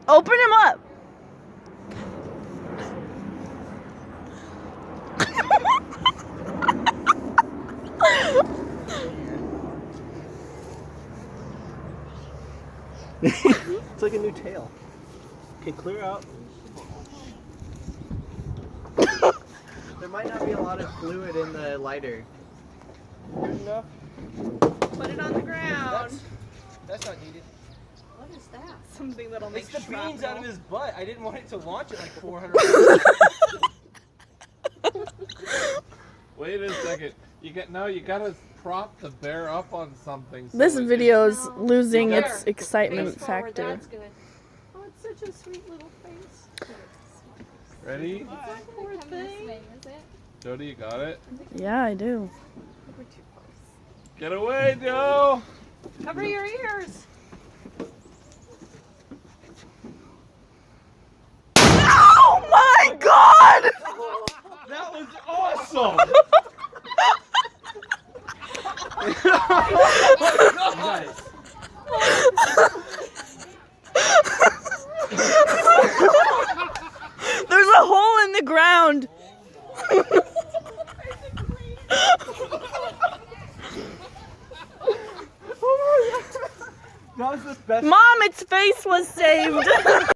Open him up. It's like a new tail. Okay, clear out. There might not be a lot of fluid in the lighter. Good enough? Put it on the ground. That's not needed. What is that? Something that'll make It's the shrapnel. beans out of his butt. I didn't want it to launch it like 400 Wait a second. You gotta prop the bear up on something. So This it- video's No. losing There. its excitement Face forward, factor. That's good. Oh, it's such a sweet little face. Ready? Is that poor Come this thing? way, is it? Jody, you got it? Yeah, I do. We're too close. Get away, Joe! Cover your ears. Oh my god! That was awesome! Guys. There's a hole in the ground. That was the best. Mom, its face was saved.